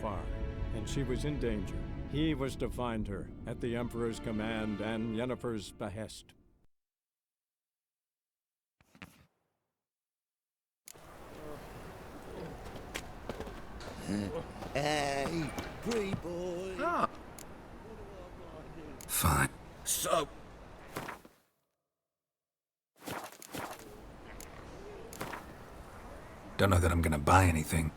far, and she was in danger. He was to find her at the Emperor's command and Yennefer's behest. Hey, pretty boy. Ah. Fine. So, Don't know that I'm gonna buy anything.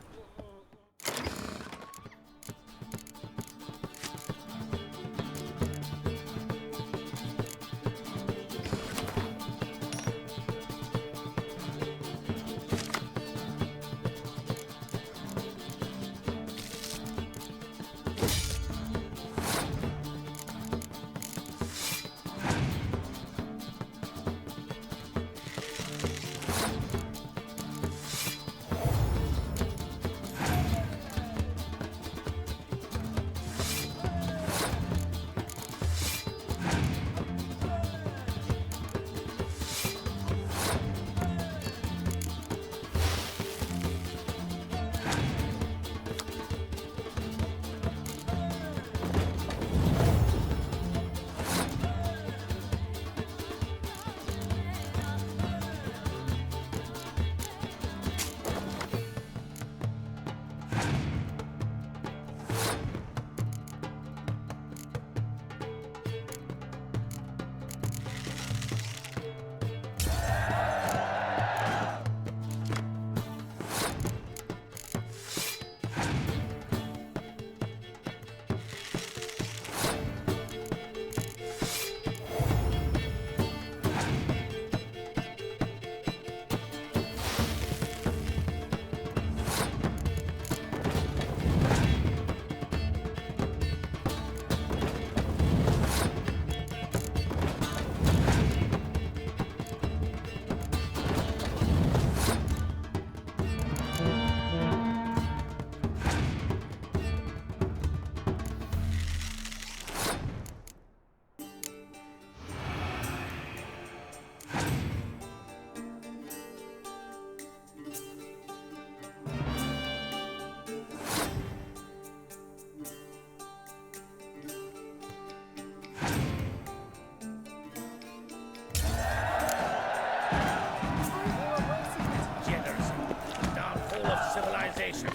downfall of civilization,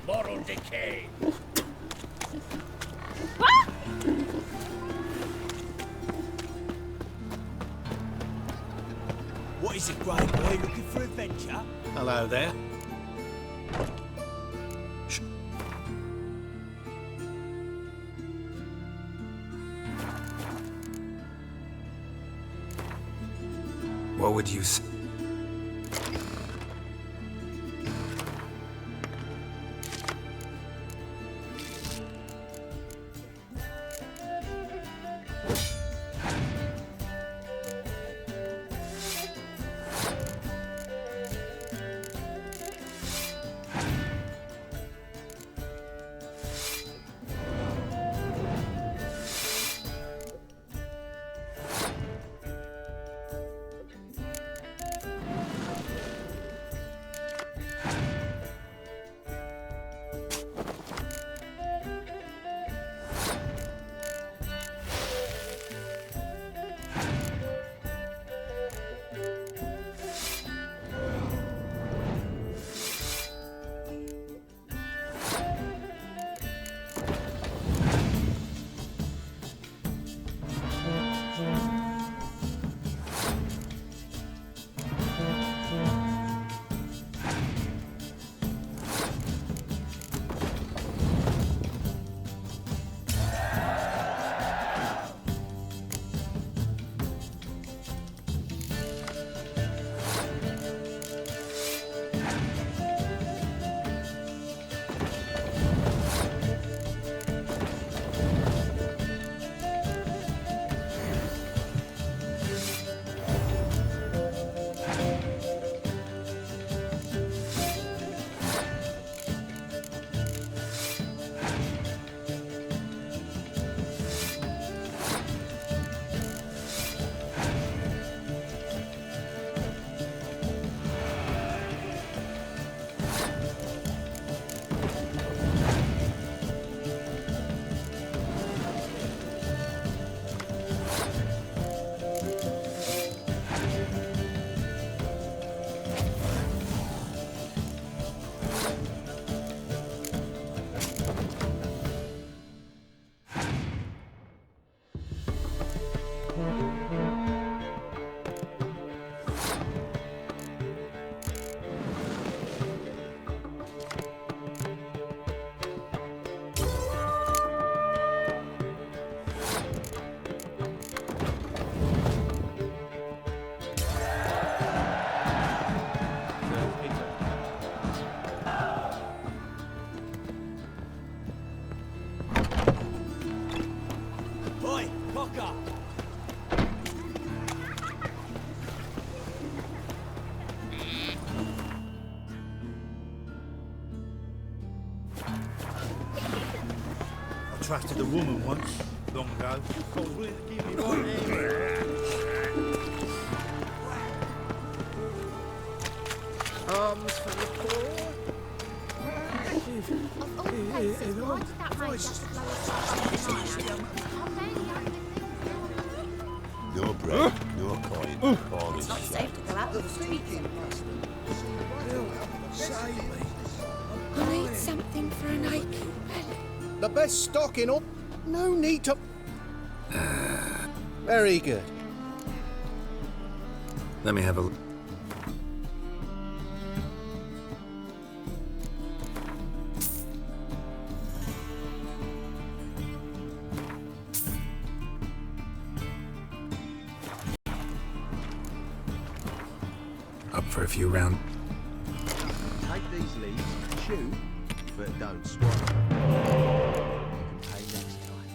moral decay. What is it, Grey Boy? Looking for adventure? Hello there. What would you say? bugger! I trusted a woman once, long ago. I was willing to give me right hand. Arms for the poor. Of all places, why did that man just blow his shot? No bread, no coin, all It's not this safe to go out with the streets. Save me. I need something for an aching belly. The best stocking up. No need to. Very good. Let me have a look. Up for a few rounds. Take these leaves, chew, but don't swallow. You can pay next time.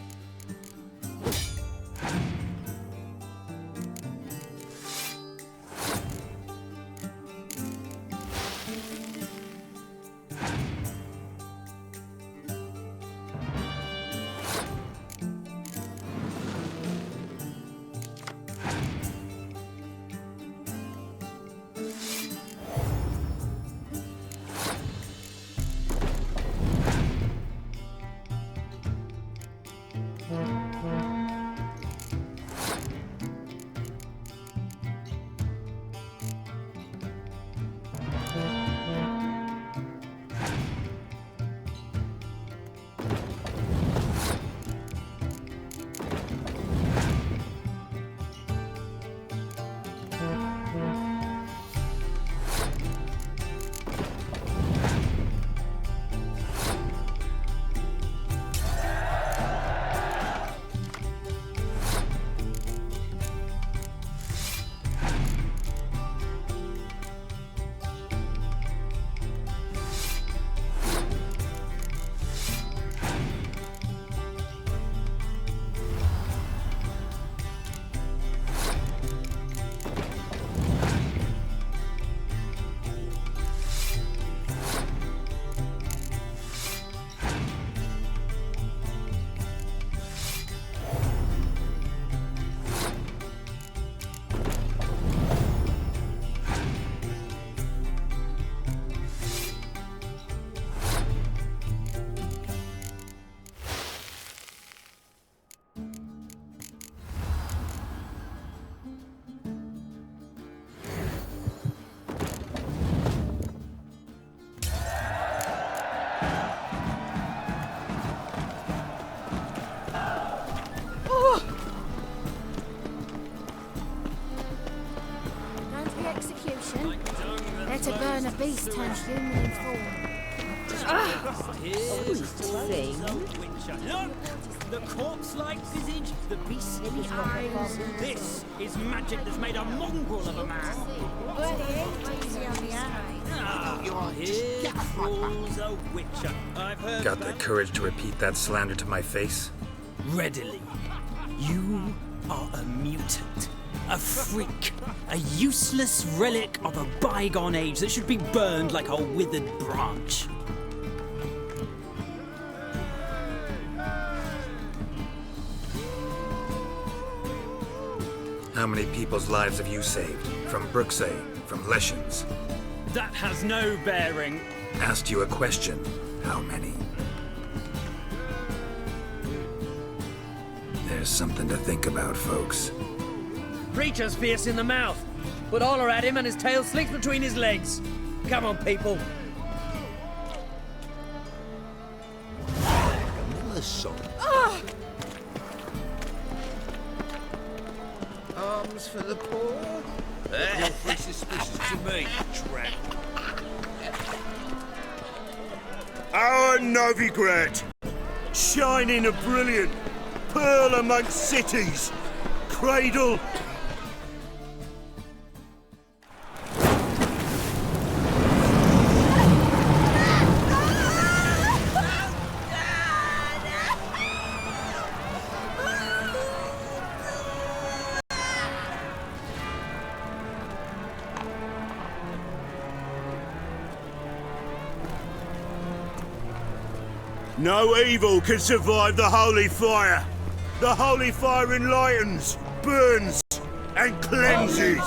Going to the execution. They're to burn a beast turned human in form. Look! The corpse-like visage, the beastly eyes. This is magic that's made a mongrel of a man. Here crawls a witcher. I've heard Got the courage to repeat that slander to my face? readily. You are a mutant, a freak, a useless relic of a bygone age that should be burned like a withered branch. How many people's lives have you saved? From Bruxay, from Leshens? That has no bearing. Asked you a question. How many? There's something to think about, folks. Preacher's fierce in the mouth, but holler at him and his tail slinks between his legs. Come on, people. Another song. Arms for the poor. You're pretty suspicious to me, tramp. Our Novigrad, shining a brilliant pearl amongst cities, cradle. No evil can survive the holy fire. The holy fire enlightens, burns, and cleanses.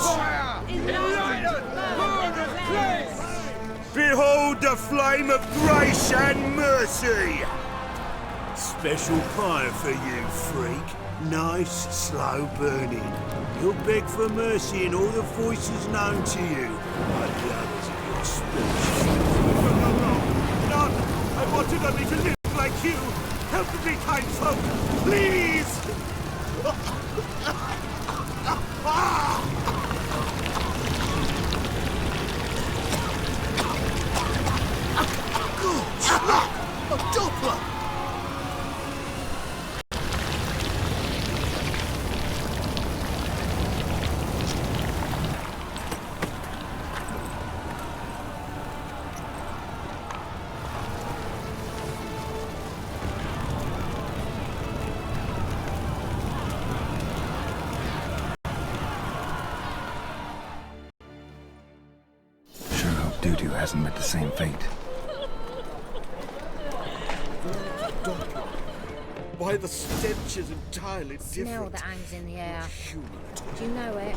Behold the flame of grace and mercy. Special fire for you, freak. Nice, slow burning. You'll beg for mercy in all the voices known to you, like the others of your species. No, I wanted only to live like you. Help me, kind folk, please! A Doppler! Sure hope Dudu hasn't met the same fate. Why, the stench is entirely Smell different. that hangs in the air. Do you know it?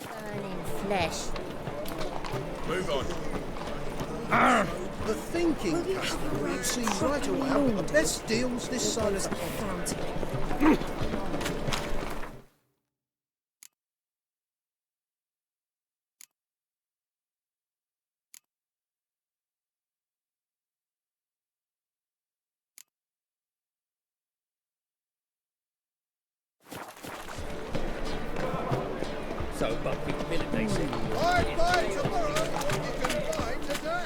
Burning flesh. Move on. The thinking customer you see right away are the best deals this side of the pond. So, Buckley, they say. I'd buy tomorrow what you can buy today.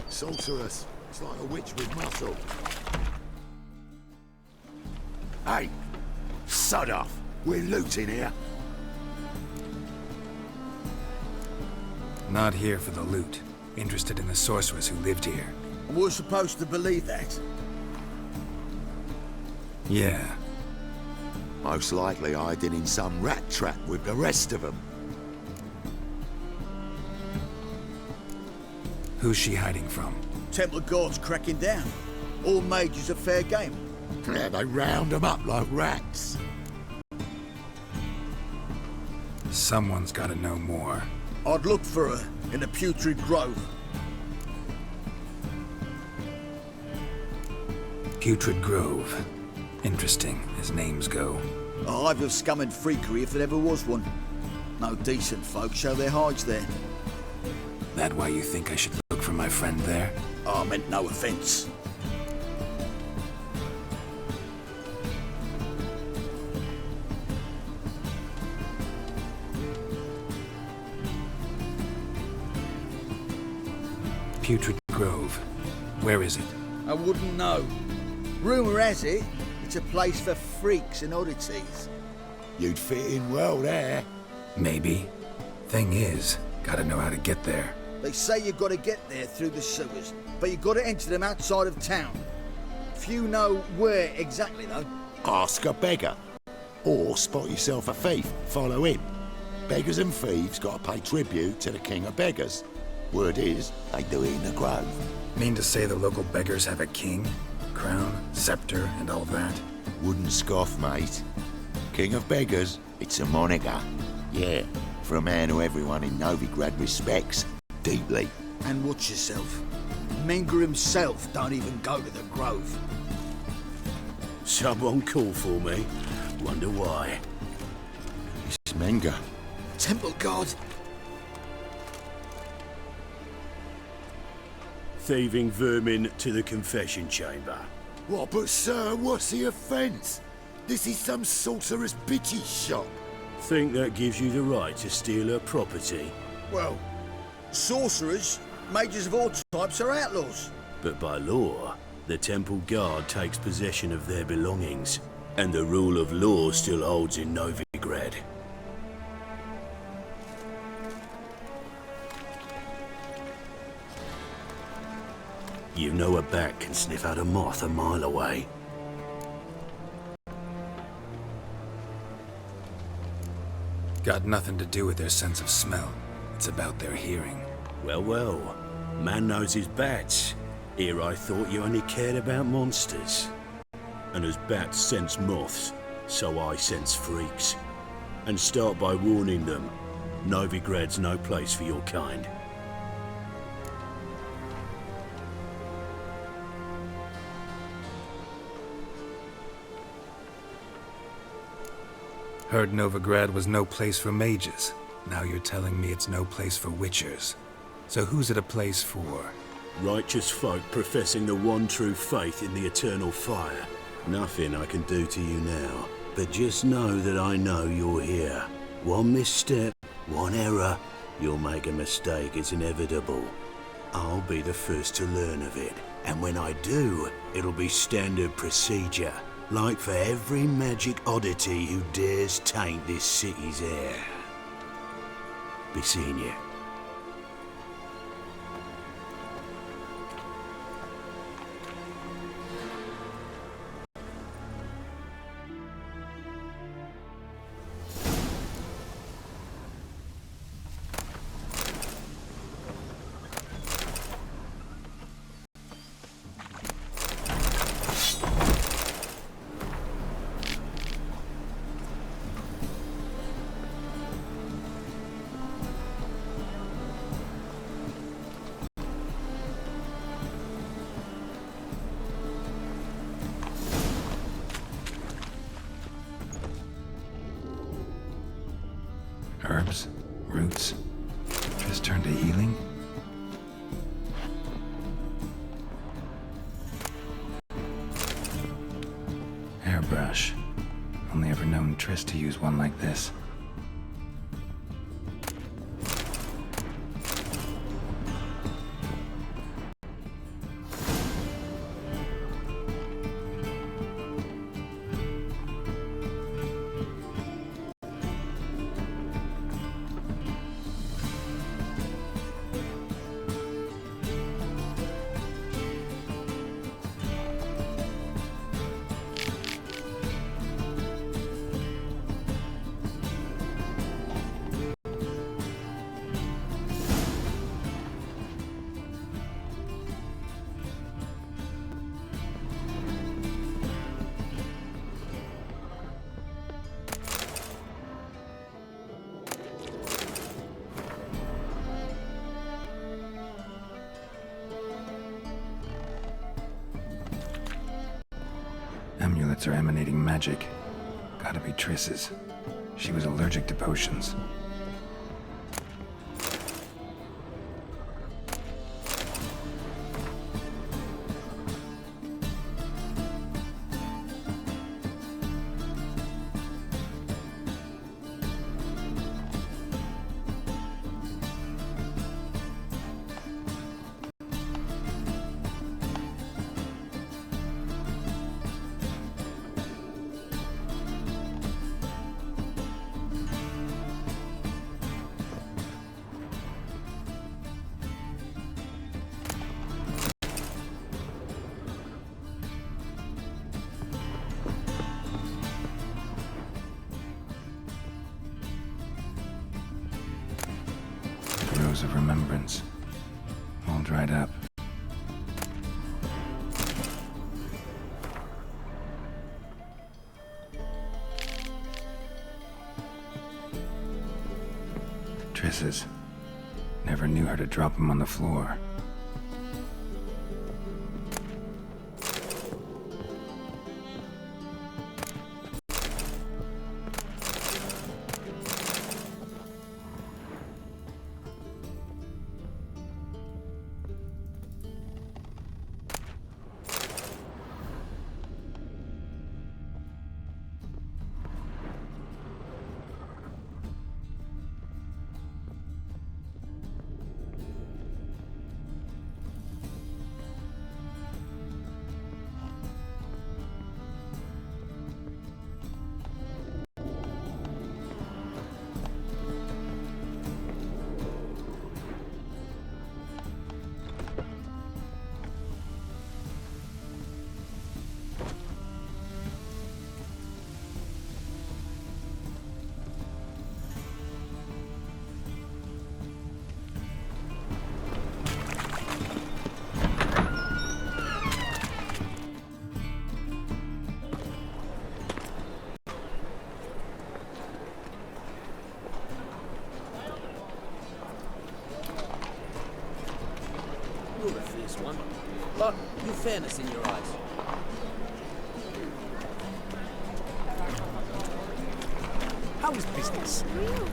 Sorceress. It's like a witch with muscle. Hey! Sod off! We're looting here. Not here for the loot. Interested in the sorceress who lived here. We're supposed to believe that. Yeah. Most likely hiding in some rat trap with the rest of them. Who's she hiding from? Templar Guard's cracking down. All mages are fair game. Yeah, they round them up like rats. Someone's gotta know more. I'd look for her in the Putrid Grove. Putrid Grove. Interesting, as names go. A hive of scum and freakery if there ever was one. No decent folk show their hides there. That why you think I should look for my friend there? I meant no offence. Putrid Grove. Where is it? I wouldn't know. Rumour has it, it's a place for freaks and oddities. You'd fit in well there. Maybe. Thing is, gotta know how to get there. They say you've got to get there through the sewers, but you've got to enter them outside of town. Few know where exactly, though. Ask a beggar. Or spot yourself a thief, follow him. Beggars and thieves gotta pay tribute to the king of beggars. Word is, they do it in the grove. Mean to say the local beggars have a king? Crown, scepter, and all that? Wouldn't scoff, mate. King of beggars, it's a moniker. Yeah, for a man who everyone in Novigrad respects deeply. And watch yourself. Menger himself don't even go to the grove. Someone call for me. Wonder why. It's Menger. Temple guard. Thieving vermin to the confession chamber. What, but sir, what's the offence? This is some sorcerer's bitch's shop. Think that gives you the right to steal her property? Well, sorcerers, mages of all types are outlaws. But by law, the temple guard takes possession of their belongings, and the rule of law still holds in Novigrad. You know a bat can sniff out a moth a mile away. Got nothing to do with their sense of smell. It's about their hearing. Well, well. Man knows his bats. Here I thought you only cared about monsters. And as bats sense moths, so I sense freaks. And start by warning them, Novigrad's no place for your kind. Heard Novigrad was no place for mages. Now you're telling me it's no place for witchers. So who's it a place for? Righteous folk professing the one true faith in the eternal fire. Nothing I can do to you now, but just know that I know you're here. One misstep, one error, you'll make a mistake, it's inevitable. I'll be the first to learn of it, and when I do, it'll be standard procedure. Like for every magic oddity who dares taint this city's air. Be seeing you. Herbs? Roots? Just turn to healing? Hairbrush. Only ever known Triss to use one like this. Amulets are emanating magic. Gotta be Triss's. She was allergic to potions. Echoes of remembrance. All dried up. Triss's. Never knew her to drop them on the floor. You're a fierce one, but you've fairness in your eyes. How is business? Real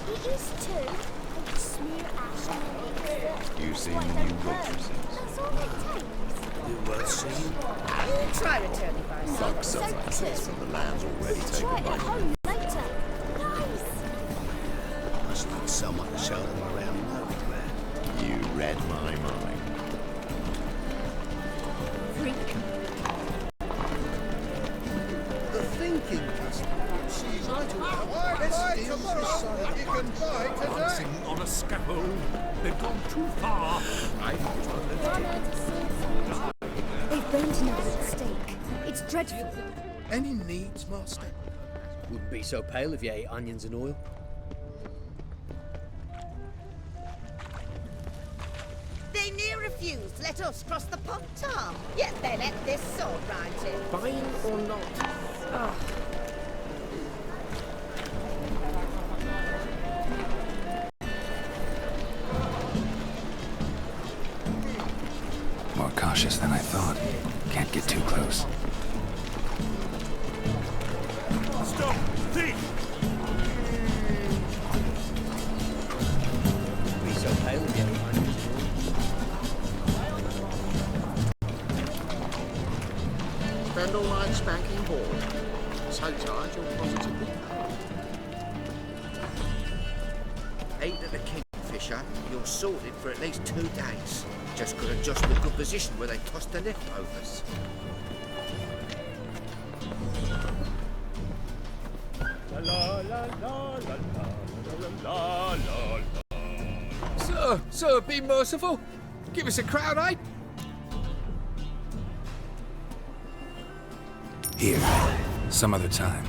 it is too. They just smear ash on it. You seen the new waitresses? That's all it takes. You worth seeing? Try returning by Fuck some assets from the lands already Try taken it by at home later. Nice. Must need someone to show them around nowhere. You read my mind. Freak. The thinking customer will see right away. Best deals this side. You can buy today. On a scaffold. They've gone too far. They've burned another at stake. It's dreadful. Any needs, master? Wouldn't be so pale if you ate onions and oil. They near refused to let us cross the pond, Tom. Yet they let this sword right in. Buying or not? More cautious than I thought. Can't get too close. Stop! Thief! Be so pale if you ate onions and oil. Spend all night spanking board. So tired you're positively Ain't at the Kingfisher, you're sorted for at least 2 days. Just got to adjust the good position where they toss the leftovers. Sir, be merciful. Give us a crown, eh? Here. Some other time.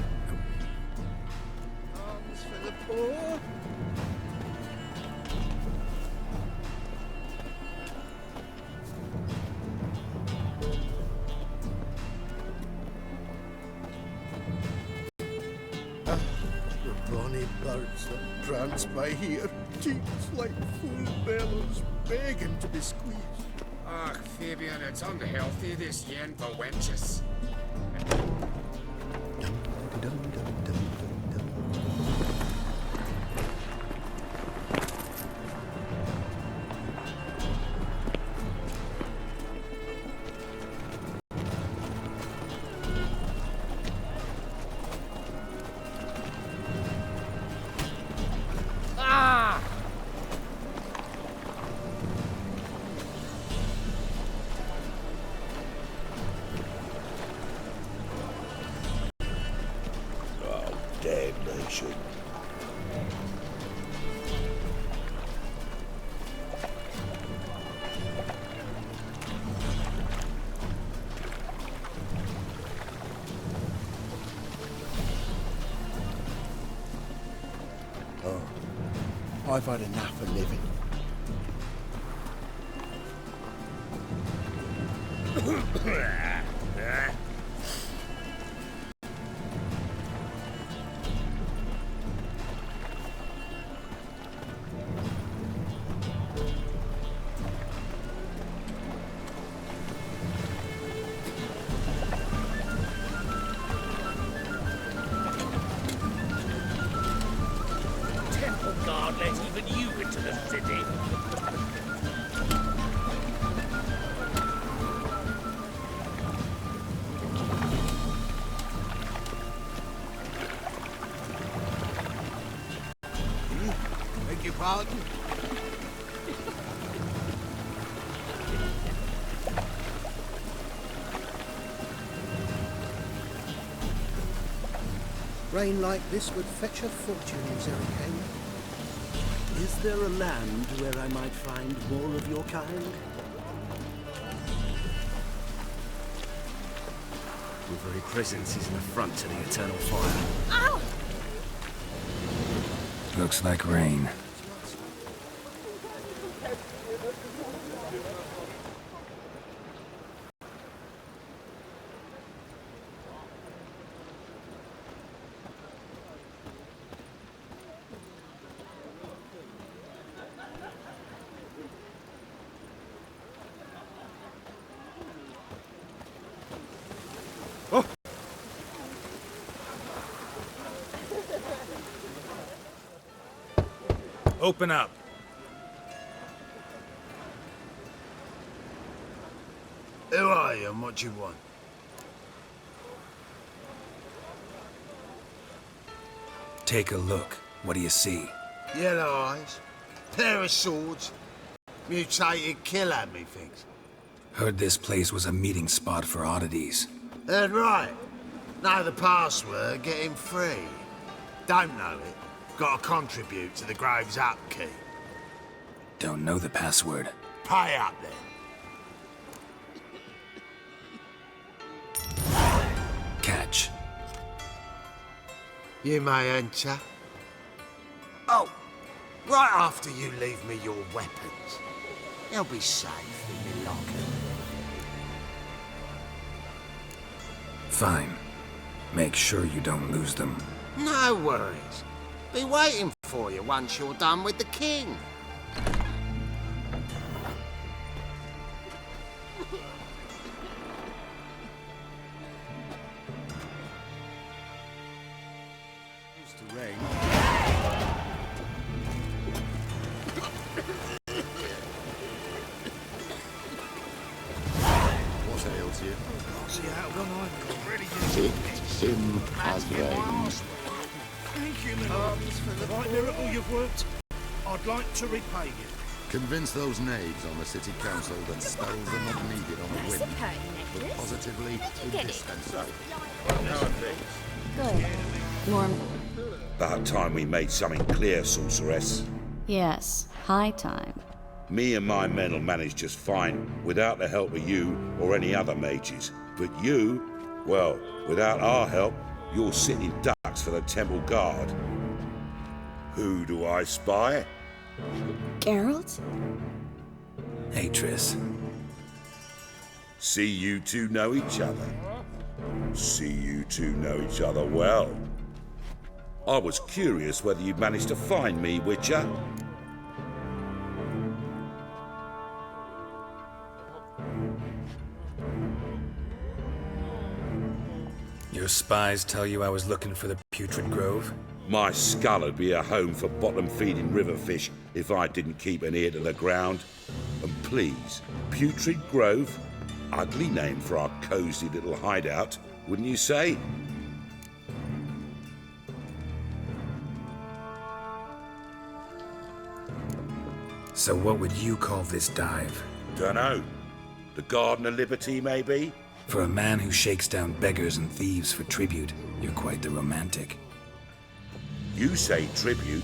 Arms for the poor. The bonny birds that prance by here, cheeks like full bellows, begging to be squeezed. Ach, Fabian, it's unhealthy this yen for wenches. Damnation. I've had enough of living. Temple Guard let even you into the city. Beg your pardon? Rain like this would fetch a fortune in Zerrikane. Is there a land where I might find more of your kind? Your very presence is an affront to the eternal fire. Ow! Looks like rain. Open up. Who are you and what do you want? Take a look. What do you see? Yellow eyes, pair of swords, mutated killer, methinks. Heard this place was a meeting spot for oddities. Heard right. Know the password, get him free. Don't know it. Got to contribute to the Grove's upkeep. Don't know the password. Pay up then. Catch. You may enter. Oh, right after you leave me your weapons. They'll be safe in your locker. Fine. Make sure you don't lose them. No worries. Be waiting for you once you're done with the king. What ails you? See how gone I'm ready Sim has rained. Thank you, my right miracle you've worked. I'd like to repay you. Convince those knaves on the city council that spells are not needed on the wind, but positively indispensable. Good. Norm. About time we made something clear, sorceress. Yes, high time. Me and my men will manage just fine, without the help of you or any other mages. But you, well, without our help, you're sitting ducks for the Temple Guard. Who do I spy? Geralt? Hey, Triss. See you two know each other. See you two know each other well. I was curious whether you'd managed to find me, Witcher. Your spies tell you I was looking for the Putrid Grove? My skull'd be a home for bottom-feeding riverfish if I didn't keep an ear to the ground. And please, Putrid Grove? Ugly name for our cosy little hideout, wouldn't you say? So what would you call this dive? Dunno. The Garden of Liberty, maybe? For a man who shakes down beggars and thieves for tribute, you're quite the romantic. You say tribute,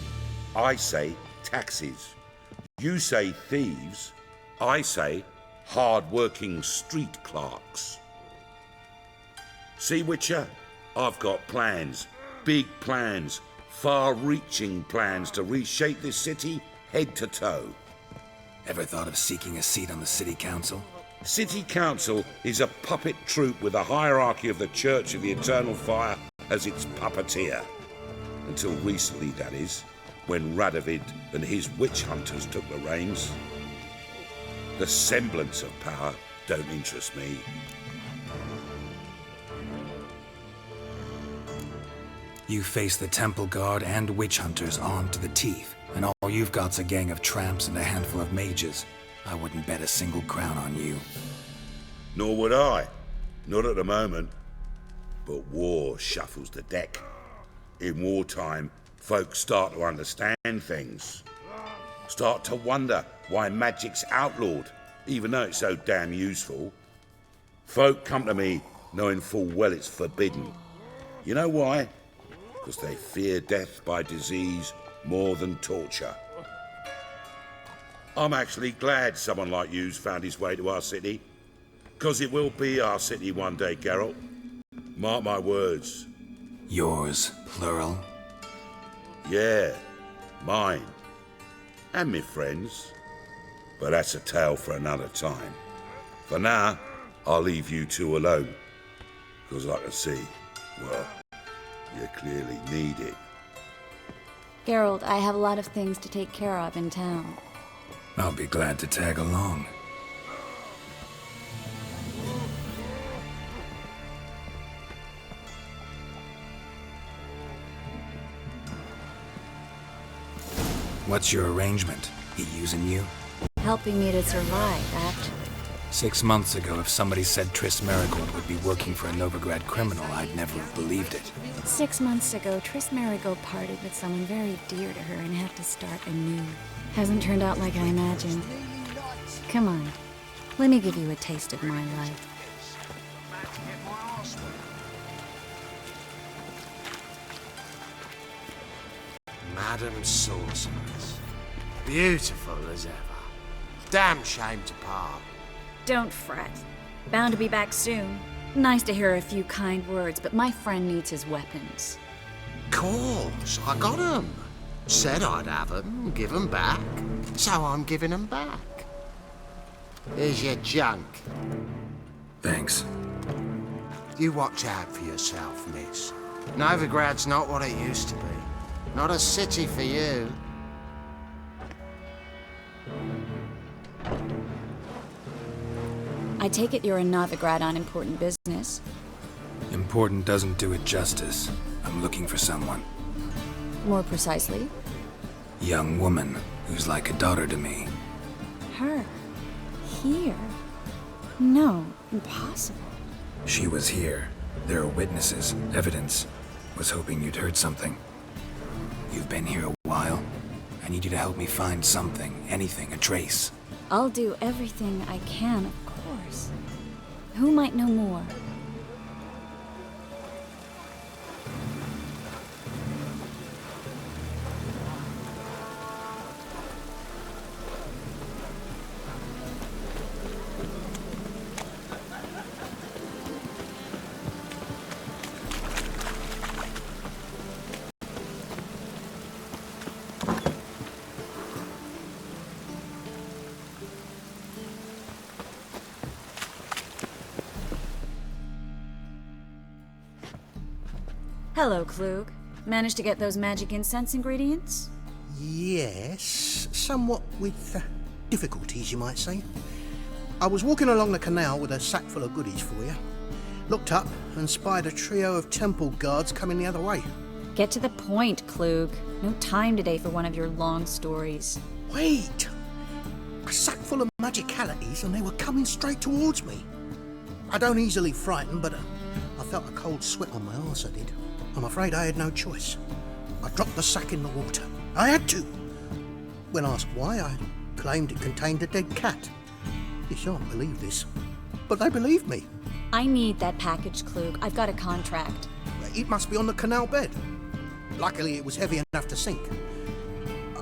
I say taxes. You say thieves, I say hard-working street clerks. See, Witcher, I've got plans, big plans, far-reaching plans to reshape this city head to toe. Ever thought of seeking a seat on the city council? City council is a puppet troupe with a hierarchy of the Church of the Eternal Fire as its puppeteer. Until recently, that is, when Radovid and his witch hunters took the reins. The semblance of power don't interest me. You face the Temple Guard and witch hunters armed to the teeth, and all you've got's a gang of tramps and a handful of mages. I wouldn't bet a single crown on you. Nor would I. Not at the moment. But war shuffles the deck. In wartime, folks start to understand things. Start to wonder why magic's outlawed, even though it's so damn useful. Folk come to me knowing full well it's forbidden. You know why? Because they fear death by disease more than torture. I'm actually glad someone like you's found his way to our city. Because it will be our city one day, Geralt. Mark my words. Yours, plural? Yeah, mine. And me friends. But that's a tale for another time. For now, I'll leave you two alone. Because I can see, well, you clearly need it. Geralt, I have a lot of things to take care of in town. I'll be glad to tag along. What's your arrangement? He using you? Helping me to survive, actually. 6 months ago, if somebody said Triss Merigold would be working for a Novigrad criminal, I'd never have believed it. 6 months ago, Triss Merigold parted with someone very dear to her and had to start anew. Hasn't turned out like I imagined. Come on, let me give you a taste of my life. Madam Sorceress. Beautiful as ever. Damn shame to part. Don't fret. Bound to be back soon. Nice to hear a few kind words, but my friend needs his weapons. Course, I got 'em. Said I'd have 'em, give 'em back. So I'm giving 'em back. Here's your junk. Thanks. You watch out for yourself, miss. Novigrad's not what it used to be. Not a city for you. I take it you're a Novigrad on important business. Important doesn't do it justice. I'm looking for someone. More precisely? Young woman who's like a daughter to me. Her? Here? No, impossible. She was here. There are witnesses, evidence. Was hoping you'd heard something. You've been here a while. I need you to help me find something, anything, a trace. I'll do everything I can, of course. Who might know more? Hello, Klug. Managed to get those magic incense ingredients? Yes, somewhat with difficulties, you might say. I was walking along the canal with a sack full of goodies for you. Looked up and spied a trio of temple guards coming the other way. Get to the point, Klug. No time today for one of your long stories. Wait! A sack full of magicalities and they were coming straight towards me. I don't easily frighten, but I felt a cold sweat on my arse, I did. I'm afraid I had no choice. I dropped the sack in the water. I had to. When asked why, I claimed it contained a dead cat. You shan't believe this, but they believed me. I need that package, Klug. I've got a contract. It must be on the canal bed. Luckily, it was heavy enough to sink.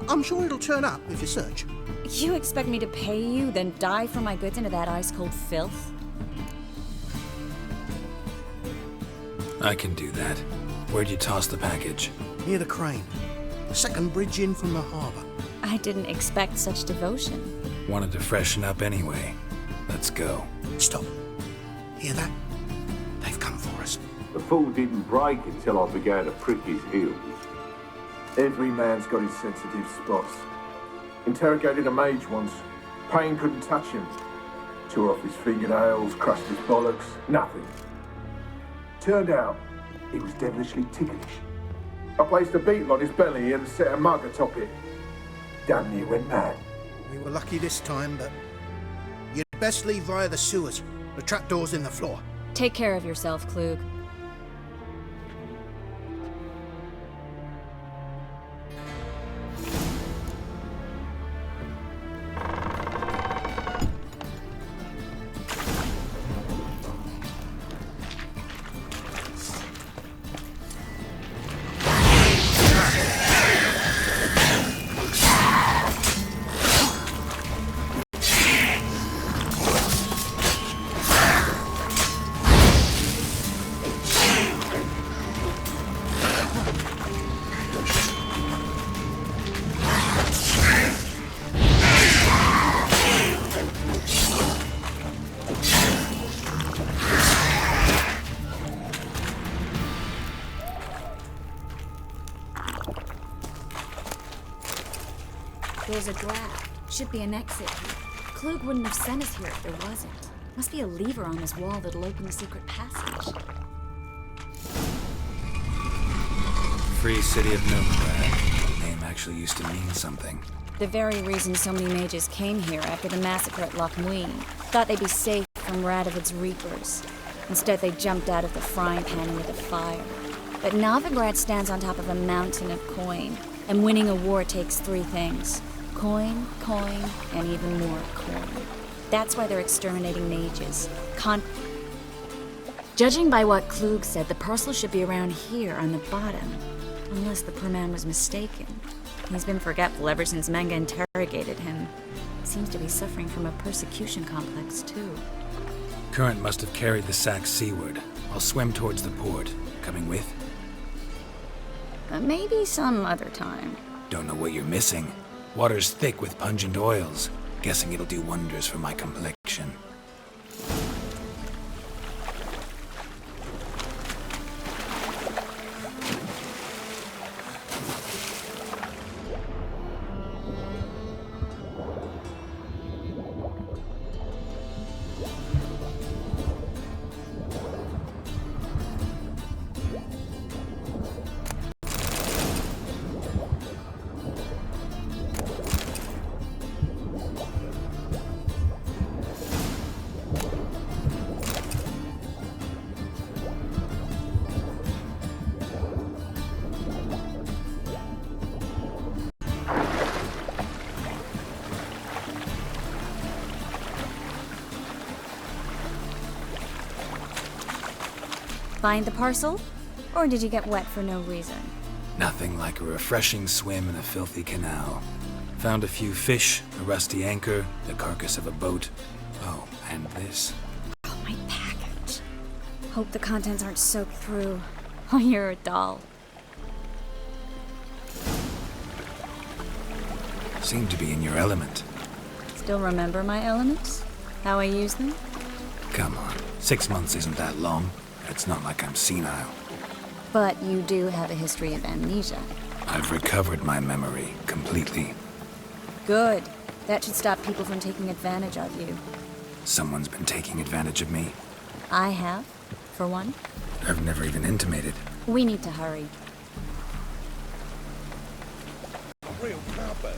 I'm sure it'll turn up if you search. You expect me to pay you, then dive for my goods into that ice-cold filth? I can do that. Where'd you toss the package? near the crane. The second bridge in from the harbour. I didn't expect such devotion. Wanted to freshen up anyway. Let's go. Stop. Hear that? They've come for us. The fool didn't break until I began to prick his heels. Every man's got his sensitive spots. Interrogated a mage once. Pain couldn't touch him. Tore off his fingernails, crushed his bollocks, nothing. Turned out, he was devilishly ticklish. I placed a beetle on his belly and set a mug atop it. Damn near went mad. We were lucky this time, but you'd best leave via the sewers. The trapdoor's in the floor. Take care of yourself, Klug. There's a draft. Should be an exit here. Klug wouldn't have sent us here if there wasn't. Must be a lever on this wall that'll open the secret passage. Free City of Novigrad. The name actually used to mean something. The very reason so many mages came here after the massacre at Loch Muin. Thought they'd be safe from Radovid's reapers. Instead, they jumped out of the frying pan into the fire. But Novigrad stands on top of a mountain of coin, and winning a war takes three things. Coin, coin, and even more coin. That's why they're exterminating mages. Judging by what Klug said, the parcel should be around here on the bottom. Unless the poor man was mistaken. He's been forgetful ever since Manga interrogated him. Seems to be suffering from a persecution complex, too. Current must have carried the sack seaward. I'll swim towards the port. Coming with? Maybe some other time. Don't know what you're missing. Water's thick with pungent oils. Guessing it'll do wonders for my complexion. Find the parcel? Or did you get wet for no reason? Nothing like a refreshing swim in a filthy canal. Found a few fish, a rusty anchor, the carcass of a boat. Oh, and this. Oh, my package. Hope the contents aren't soaked through. Oh, you're a doll. Seem to be in your element. Still remember my elements? How I use them? Come on, 6 months isn't that long. It's not like I'm senile. But you do have a history of amnesia. I've recovered my memory completely. Good. That should stop people from taking advantage of you. Someone's been taking advantage of me. I have, for one. I've never even intimated. We need to hurry. A real cowbird.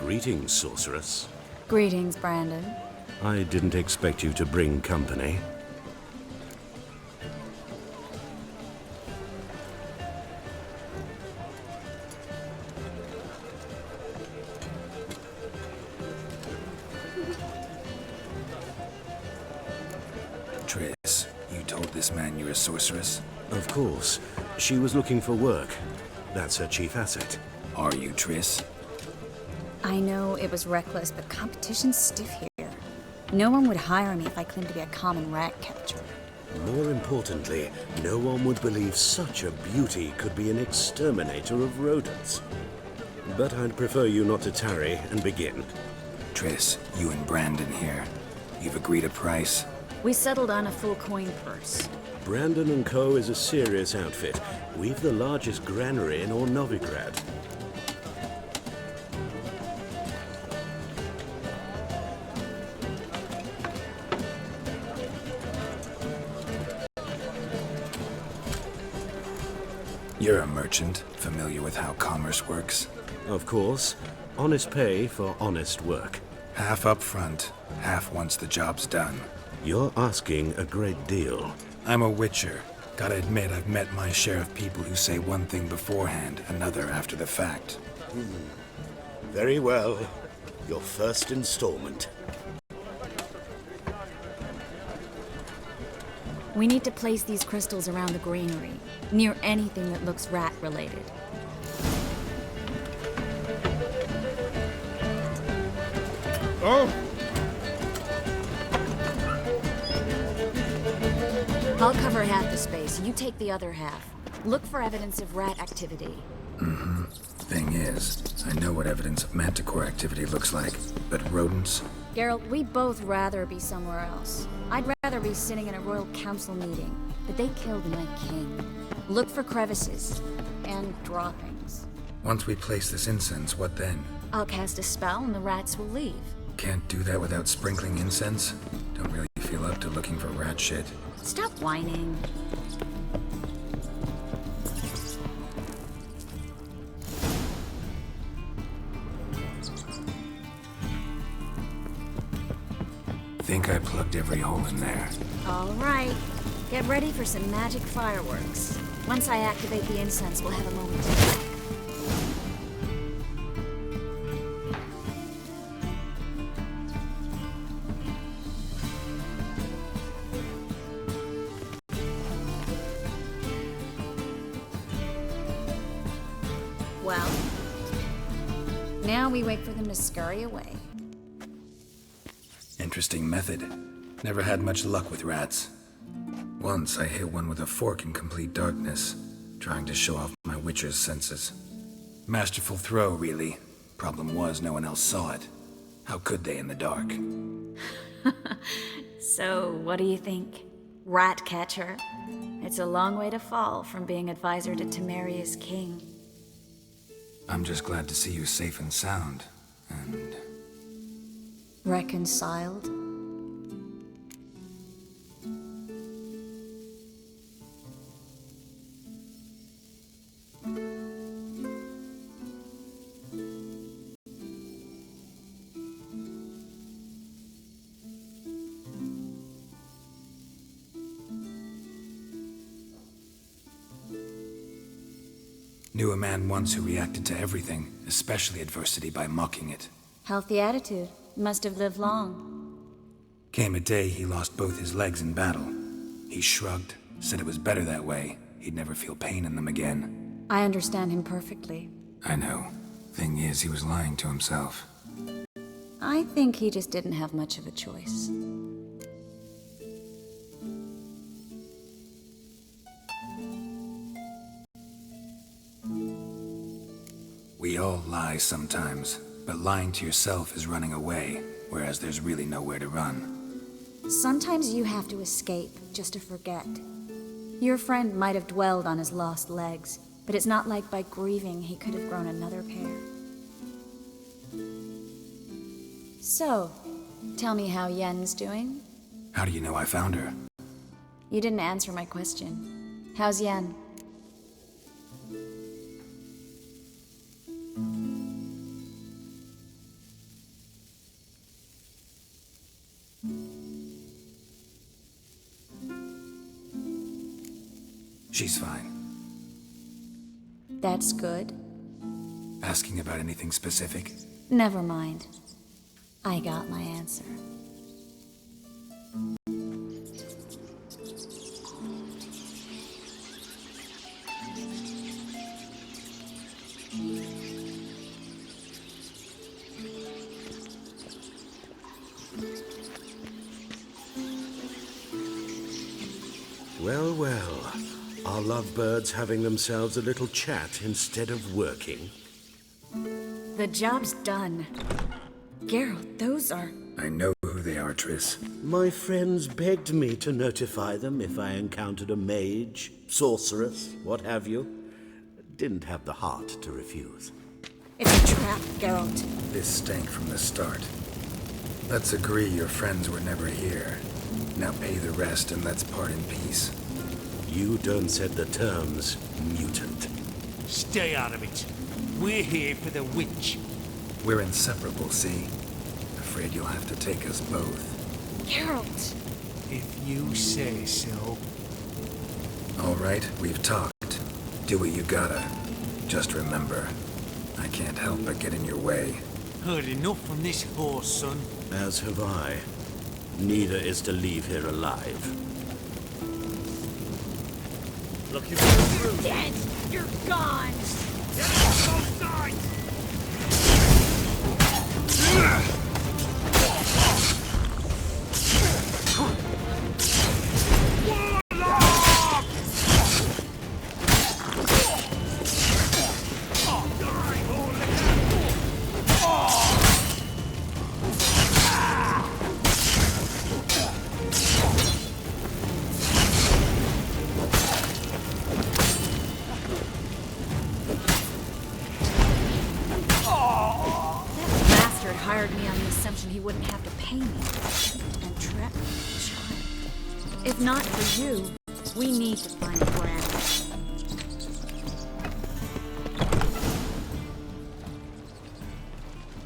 Greetings, sorceress. Greetings, Brandon. I didn't expect you to bring company. told this man you're a sorceress? Of course. She was looking for work. That's her chief asset. Are you, Triss? I know it was reckless, but competition's stiff here. No one would hire me if I claimed to be a common rat catcher. More importantly, no one would believe such a beauty could be an exterminator of rodents. But I'd prefer you not to tarry and begin. Triss, you and Brandon here. You've agreed a price? We settled on a full coin purse. Brandon & Co. is a serious outfit. We've the largest granary in all Novigrad. You're a merchant, familiar with how commerce works? Of course. Honest pay for honest work. Half up front, half once the job's done. You're asking a great deal. I'm a witcher. Gotta admit, I've met my share of people who say one thing beforehand, another after the fact. Very well. Your first installment. We need to place these crystals around the granary, near anything that looks rat-related. Oh! I'll cover half the space, you take the other half. Look for evidence of rat activity. Mm-hmm. Thing is, I know what evidence of manticore activity looks like, but rodents? Geralt, we'd both rather be somewhere else. I'd rather be sitting in a royal council meeting, but they killed my king. Look for crevices and droppings. Once we place this incense, what then? I'll cast a spell and the rats will leave. Can't do that without sprinkling incense? Don't really feel up to looking for rat shit. Stop whining. Think I plugged every hole in there. All right. Get ready for some magic fireworks. Once I activate the incense, we'll have a moment to talk. Well, now we wait for them to scurry away. Interesting method. Never had much luck with rats. Once I hit one with a fork in complete darkness, trying to show off my witcher's senses. Masterful throw, really. Problem was, no one else saw it. How could they in the dark? So, what do you think? Rat catcher? It's a long way to fall from being advisor to Temeria's king. I'm just glad to see you safe and sound, and... Reconciled? Knew a man once who reacted to everything, especially adversity, by mocking it. Healthy attitude. Must have lived long. Came a day he lost both his legs in battle. He shrugged, said it was better that way. He'd never feel pain in them again. I understand him perfectly. I know. Thing is, he was lying to himself. I think he just didn't have much of a choice. We all lie sometimes, but lying to yourself is running away, whereas there's really nowhere to run. Sometimes you have to escape just to forget. Your friend might have dwelled on his lost legs, but it's not like by grieving he could have grown another pair. So, tell me how Yen's doing? How do you know I found her? You didn't answer my question. How's Yen? She's fine. That's good. Asking about anything specific? Never mind. I got my answer. Well, well. Are lovebirds having themselves a little chat instead of working? The job's done. Geralt, those are... I know who they are, Triss. My friends begged me to notify them if I encountered a mage, sorceress, what have you. Didn't have the heart to refuse. It's a trap, Geralt. This stank from the start. Let's agree your friends were never here. Now pay the rest and let's part in peace. You don't set the terms, mutant. Stay out of it. We're here for the witch. We're inseparable, see? Afraid you'll have to take us both. Geralt! If you say so. All right, we've talked. Do what you gotta. Just remember, I can't help but get in your way. Heard enough from this horse, son. As have I. Neither is to leave here alive. Looking for You're dead! You're gone! Get off both sides! Hired me on the assumption he wouldn't have to pay me. And trap me as a child. If not for you, we need to find Bran.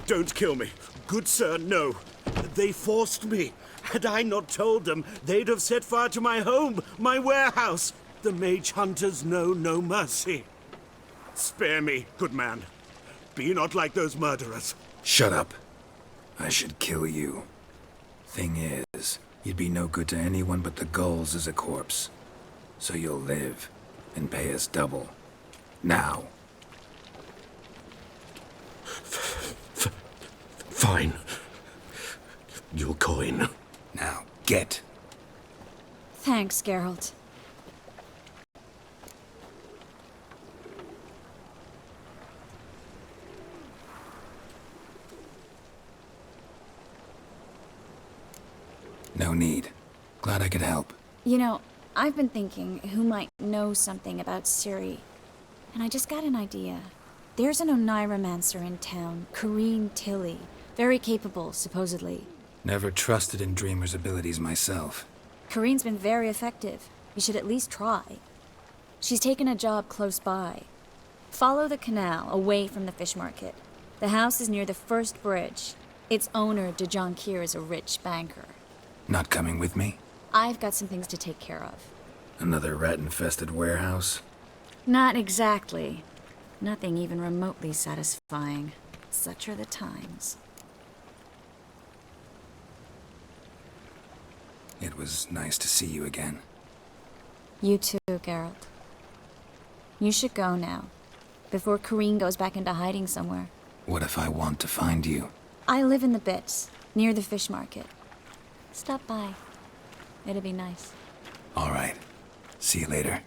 Don't kill me. Good sir, no. They forced me. Had I not told them, they'd have set fire to my home, my warehouse. The mage hunters know no mercy. Spare me, good man. Be not like those murderers. Shut up. I should kill you. Thing is, you'd be no good to anyone but the gulls as a corpse. So you'll live and pay us double. Now. Fine. Your coin. Now, get. Thanks, Geralt. No need. Glad I could help. You know, I've been thinking who might know something about Ciri. And I just got an idea. There's an Oneiromancer in town, Corrine Tilly. Very capable, supposedly. Never trusted in Dreamer's abilities myself. Corrine's been very effective. You should at least try. She's taken a job close by. Follow the canal, away from the fish market. The house is near the first bridge. Its owner, de Jonquier, is a rich banker. Not coming with me? I've got some things to take care of. Another rat-infested warehouse? Not exactly. Nothing even remotely satisfying. Such are the times. It was nice to see you again. You too, Geralt. You should go now, before Corrine goes back into hiding somewhere. What if I want to find you? I live in the Bits, near the fish market. Stop by. It'll be nice. All right. See you later.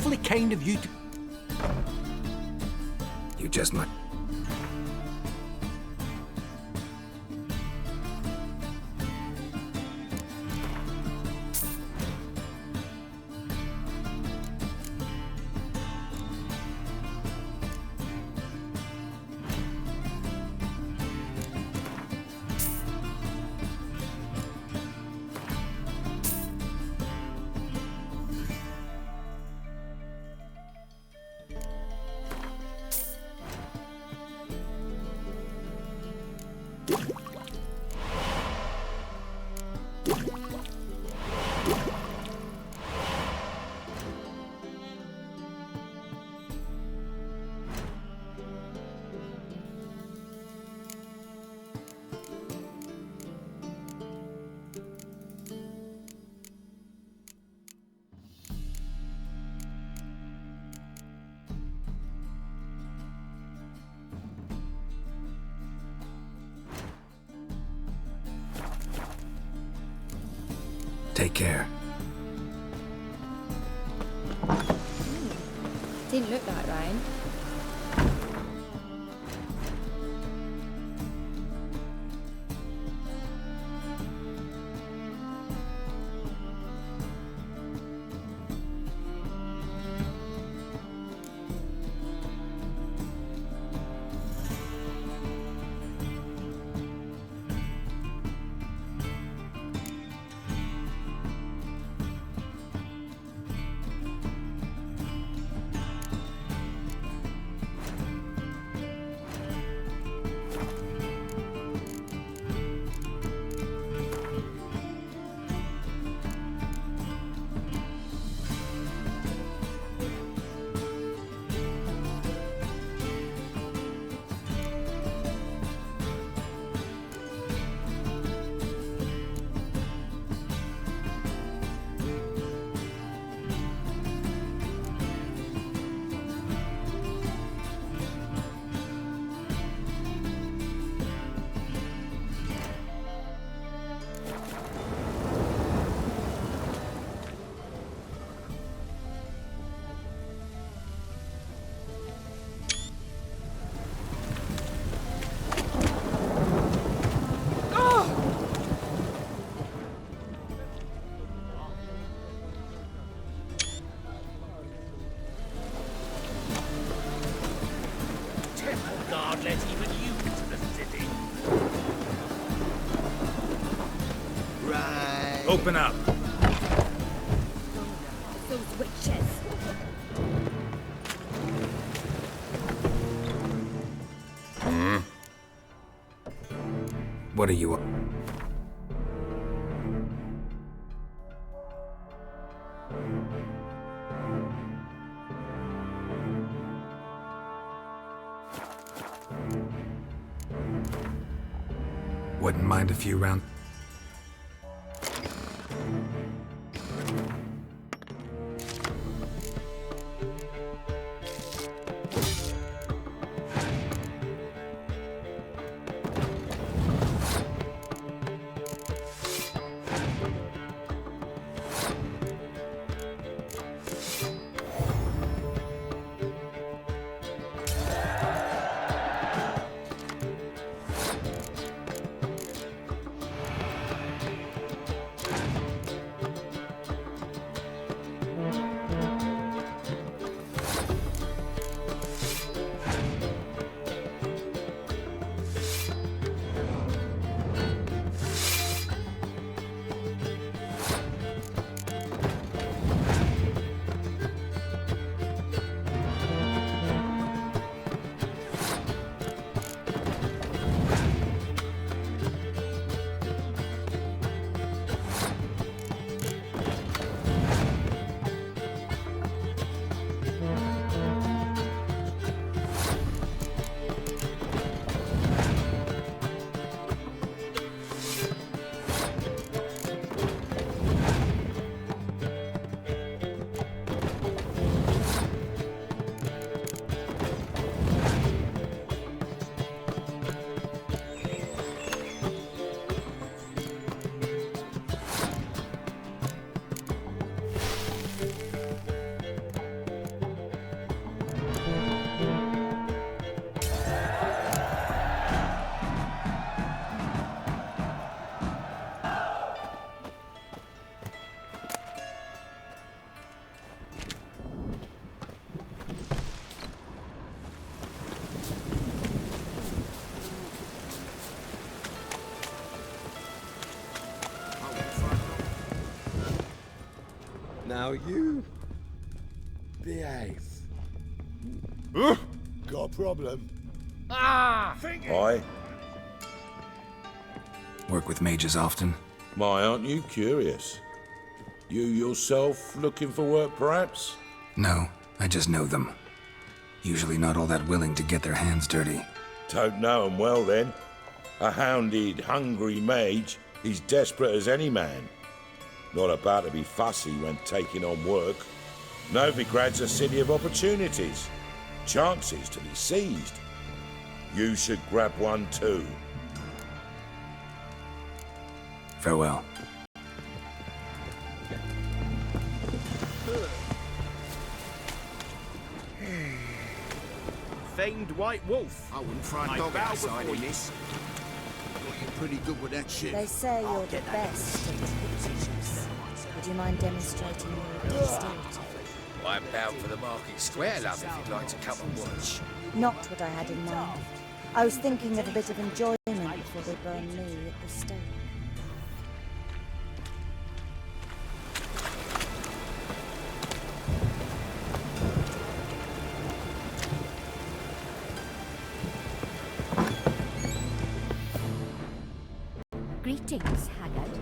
awfully kind of you to... You just might. Take care. Didn't look like rain. God let even you into the city. Right. Open up. Those witches. What are you? Wouldn't mind a few rounds. Now you behave. Got a problem? Aye? Work with mages often? My, aren't you curious? You yourself looking for work, perhaps? No, I just know them. Usually not all that willing to get their hands dirty. Don't know 'em well, then. A hounded, hungry mage is desperate as any man. Not about to be fussy when taking on work. Novigrad's a city of opportunities. Chances to be seized. You should grab one too. Farewell. Famed white wolf. I wouldn't throw a dog outside in this. Thought you're pretty good with that shit. They say you're the best at teachers. Would you mind demonstrating your dexterity? I'm bound for the market square, love, if you'd like to come and watch. Not what I had in mind. I was thinking of a bit of enjoyment before they burn me at the stake. Greetings, Haggard.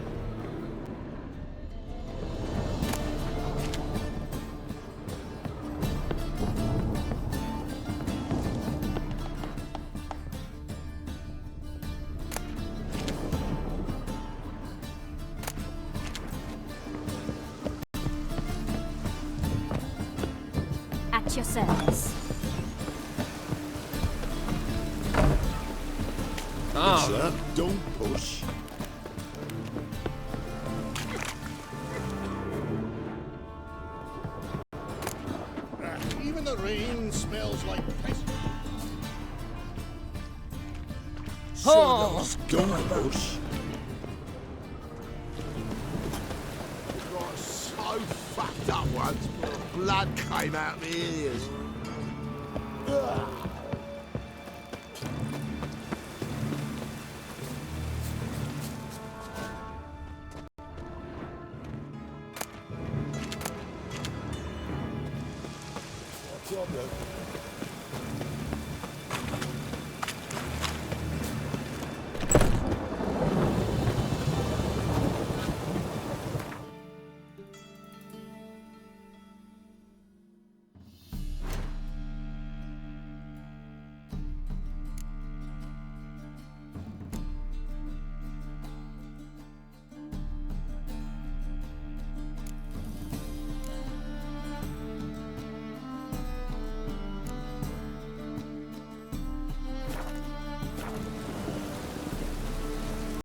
At your service. Sir, don't push. Even the rain smells like piss. Oh! Don't push. Got so fucked up once, blood came out my ears. Problem.